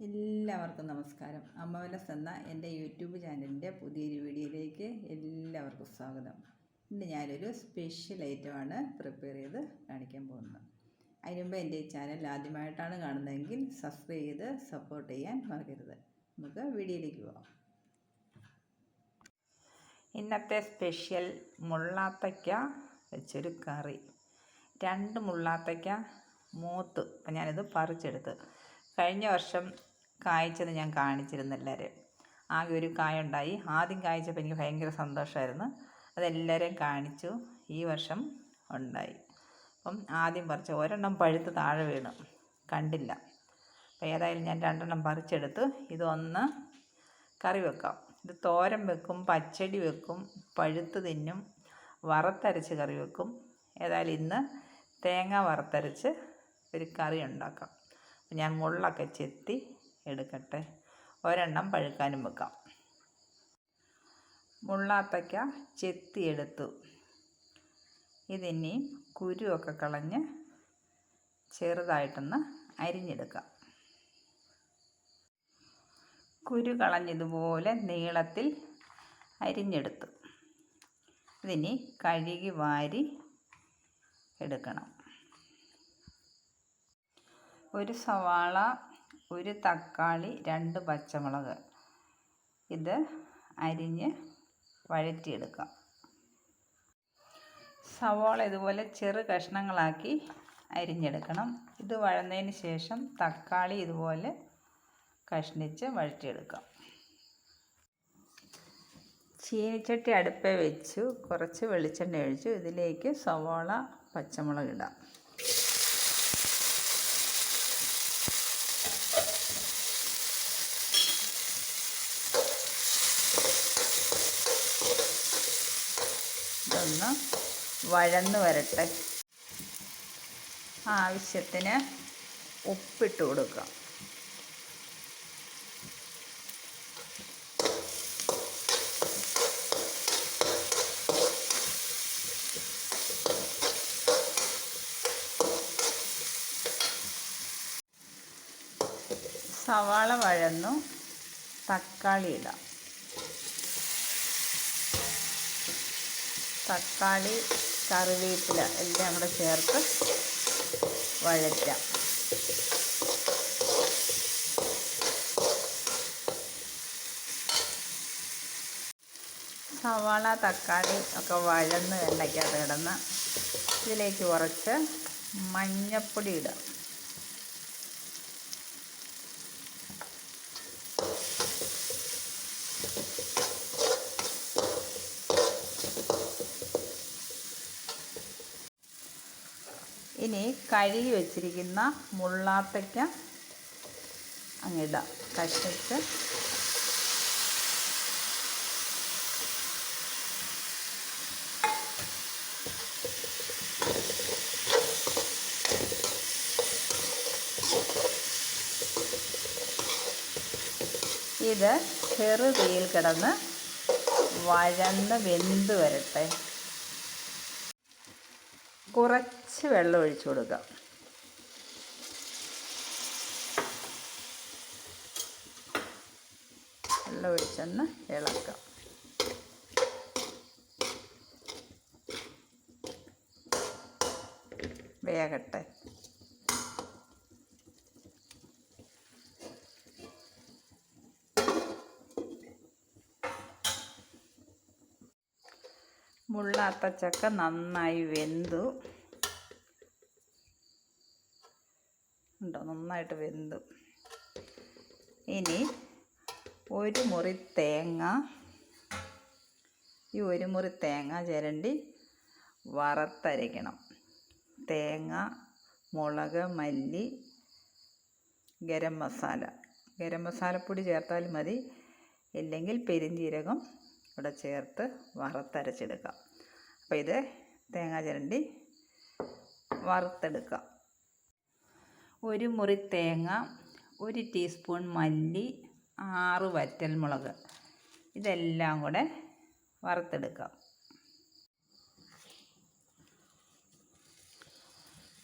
എല്ലാവർക്കും നമസ്കാരം. അമ്മ വിലസ് എന്ന എൻ്റെ യൂട്യൂബ് ചാനലിൻ്റെ പുതിയൊരു വീഡിയോയിലേക്ക് എല്ലാവർക്കും സ്വാഗതം. ഇന്ന് ഞാനൊരു സ്പെഷ്യൽ ഐറ്റമാണ് പ്രിപ്പയർ ചെയ്ത് കാണിക്കാൻ പോകുന്നത്. അതിനുമുമ്പ് എൻ്റെ ഈ ചാനൽ ആദ്യമായിട്ടാണ് കാണുന്നതെങ്കിൽ സബ്സ്ക്രൈബ് ചെയ്ത് സപ്പോർട്ട് ചെയ്യാൻ മറക്കരുത്. നമുക്ക് വീഡിയോയിലേക്ക് പോകാം. ഇന്നത്തെ സ്പെഷ്യൽ മുള്ളാത്തയ്ക്ക വെച്ചൊരു കറി. 2 മുള്ളാത്തയ്ക്ക മൂത്ത് അപ്പം ഞാനിത് പറിച്ചെടുത്ത്. കഴിഞ്ഞ വർഷം കായ്ച്ചത് ഞാൻ കാണിച്ചിരുന്നു എല്ലാവരും. ആകെ ഒരു കായ ഉണ്ടായി. ആദ്യം കായ്ച്ചപ്പോൾ എനിക്ക് ഭയങ്കര സന്തോഷമായിരുന്നു. അതെല്ലാവരെയും കാണിച്ചു. ഈ വർഷം ഉണ്ടായി. അപ്പം ആദ്യം പറിച്ച ഒരെണ്ണം പഴുത്ത് താഴെ വീണു, കണ്ടില്ല. അപ്പോൾ ഏതായാലും ഞാൻ 2 പറിച്ചെടുത്ത്. ഇതൊന്ന് കറി വെക്കാം. ഇത് തോരൻ വെക്കും, പച്ചടി വെക്കും, പഴുത്ത് തിന്നും, വറുത്തരച്ച് കറി വെക്കും. ഏതായാലും ഇന്ന് തേങ്ങ വറുത്തരച്ച് ഒരു കറി ഉണ്ടാക്കാം. ഞാൻ മുള്ളൊക്കെ ചെത്തി എടുക്കട്ടെ. ഒരെണ്ണം പഴുക്കാനും വെക്കാം. മുള്ളാത്തയ്ക്ക ചെത്തിയെടുത്തു. ഇതിനി കുരുവൊക്കെ കളഞ്ഞ് ചെറുതായിട്ടൊന്ന് അരിഞ്ഞെടുക്കാം. കുരു കളഞ്ഞിതുപോലെ നീളത്തിൽ അരിഞ്ഞെടുത്തു. ഇതിനി കഴുകി വാരി എടുക്കണം. ഒരു സവാള, ഒരു തക്കാളി, 2 പച്ചമുളക് ഇത് അരിഞ്ഞ് വഴറ്റിയെടുക്കാം. സവാള ഇതുപോലെ ചെറു കഷ്ണങ്ങളാക്കി അരിഞ്ഞെടുക്കണം. ഇത് വഴന്നതിന് ശേഷം തക്കാളി ഇതുപോലെ കഷ്ണിച്ച് വഴറ്റിയെടുക്കാം. ചീനിച്ചട്ടി അടുപ്പേ വെച്ചു കുറച്ച് വെളിച്ചെണ്ണ ഒഴിച്ചു. ഇതിലേക്ക് സവാള, പച്ചമുളക് ഇടാം. ഇതൊന്ന് വഴന്ന് വരട്ടെ. ആവശ്യത്തിന് ഉപ്പിട്ട് കൊടുക്കാം. സവാള വഴന്നു, തക്കാളി ഇടാം. തക്കാളി, കറിവേപ്പില എല്ലാം കൂടെ ചേർത്ത് വഴറ്റാം. സവാള, തക്കാളി ഒക്കെ വഴന്ന് എണ്ണയ്ക്കകത്ത് കിടന്ന് ഇതിലേക്ക് കുറച്ച് മഞ്ഞൾപ്പൊടി ഇടാം. ഇനി കഴുകി വെച്ചിരിക്കുന്ന മുള്ളാത്തയ്ക്ക അങ്ങിടാം. കഷ്ണിച്ച് ഇത് ചെറു തീയിൽ കിടന്ന് വഴന്ന് വെന്ത് വരട്ടെ. കുറച്ച് വെള്ളം ഒഴിച്ചു കൊടുക്കാം. വെള്ളം ഒഴിച്ചൊന്ന് ഇളക്കാം. വേകട്ടെ. മുള്ളാത്തച്ചക്ക നന്നായി വെന്തു. ഉണ്ടോ? നന്നായിട്ട് വെന്തു. ഇനി ഒരു മുറി തേങ്ങ, ഈ ഒരു മുറി തേങ്ങ ചിരണ്ടി വറുത്തരയ്ക്കണം. തേങ്ങ, മുളക്, മല്ലി, ഗരം മസാലപ്പൊടി ചേർത്താലും മതി. ഇല്ലെങ്കിൽ പെരുംജീരകം ഇവിടെ ചേർത്ത് വറുത്തരച്ചെടുക്കാം. അപ്പോൾ ഇത് തേങ്ങ ചിരണ്ടി വറുത്തെടുക്കാം. ഒരു മുറി തേങ്ങ, 1 ടീസ്പൂൺ മല്ലി, 6 വറ്റൽമുളക് ഇതെല്ലാം കൂടെ വറുത്തെടുക്കാം.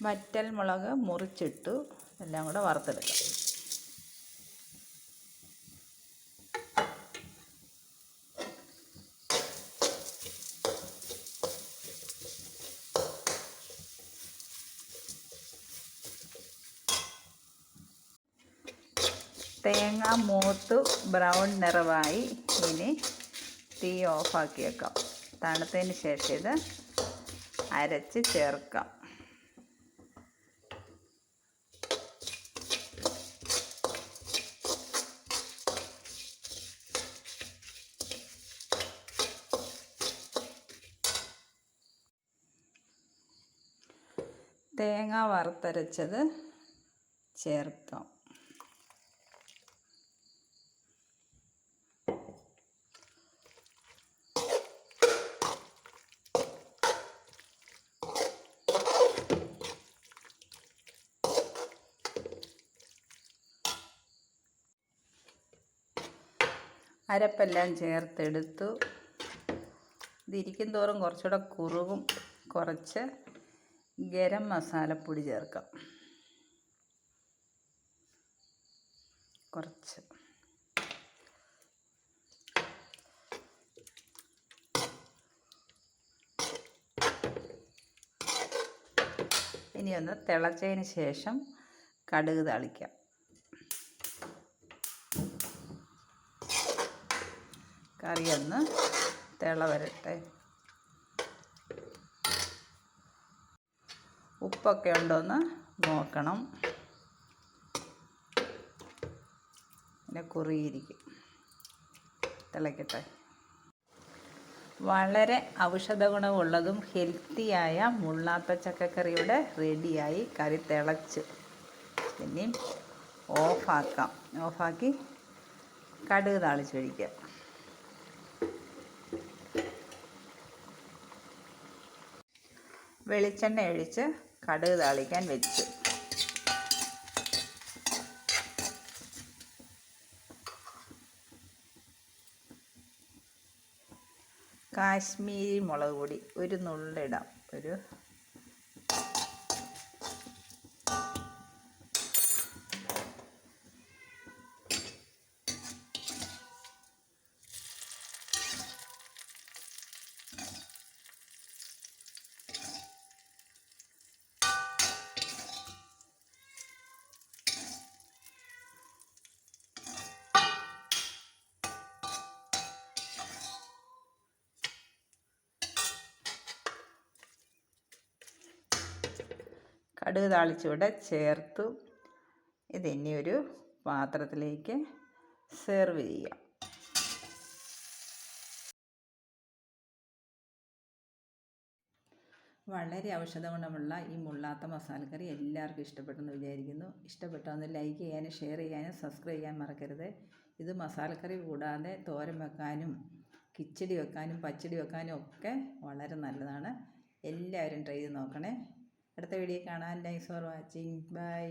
വറ്റൽമുളക് മുറിച്ചിട്ടു. എല്ലാം കൂടെ വറുത്തെടുക്കാം. തേങ്ങ മൂത്ത് ബ്രൗൺ നിറമായി. ഇനി തീ ഓഫാക്കി വെക്കാം. തണുത്തതിന് ശേഷം ഇത് അരച്ച് ചേർക്കാം. തേങ്ങ വറുത്തരച്ചത് ചേർക്കാം. അരപ്പെല്ലാം ചേർത്തെടുത്തു. ഇതിരിക്കും തോറും കുറച്ചുകൂടെ കുറുകും. കുറച്ച് ഗരം മസാലപ്പൊടി ചേർക്കാം. കുറച്ച് ഇനി ഒന്ന് തിളച്ചതിന് ശേഷം കടുക് താളിക്കാം. കറി ഒന്ന് തിള വരട്ടെ. ഉപ്പൊക്കെ ഉണ്ടോയെന്ന് നോക്കണം. പിന്നെ കുറിയിരിക്കും. തിളയ്ക്കട്ടെ. വളരെ ഔഷധ ഗുണമുള്ളതും ഹെൽത്തിയായ മുള്ളാത്ത ചക്കക്കറിയുടെ റെഡിയായി. കറി തിളച്ച്. ഇനിയും ഓഫാക്കാം. ഓഫാക്കി കടുക് താളിച്ച് ഒഴിക്കാം. വെളിച്ചെണ്ണ ഒഴിച്ച് കടുക് താളിക്കാൻ വെച്ചു. കാശ്മീരി മുളക് പൊടി ഒരു നുള്ളിടാം. കടുക് താളിച്ചൂടെ ചേർത്തു. ഇതിനി ഒരു പാത്രത്തിലേക്ക് സെർവ് ചെയ്യാം. വളരെ ഔഷധ ഗുണമുള്ള ഈ മുള്ളാത്ത മസാലക്കറി എല്ലാവർക്കും ഇഷ്ടപ്പെട്ടെന്ന് വിചാരിക്കുന്നു. ഇഷ്ടപ്പെട്ടൊന്ന് ലൈക്ക് ചെയ്യാനും ഷെയർ ചെയ്യാനും സബ്സ്ക്രൈബ് ചെയ്യാൻ മറക്കരുത്. ഇത് മസാലക്കറി കൂടാതെ തോരൻ വെക്കാനും കിച്ചടി വെക്കാനും പച്ചടി വെക്കാനും ഒക്കെ വളരെ നല്ലതാണ്. എല്ലാവരും ട്രൈ ചെയ്ത് നോക്കണേ. അടുത്ത വീഡിയോ കാണാൻ. Thanks for watching. ബൈ.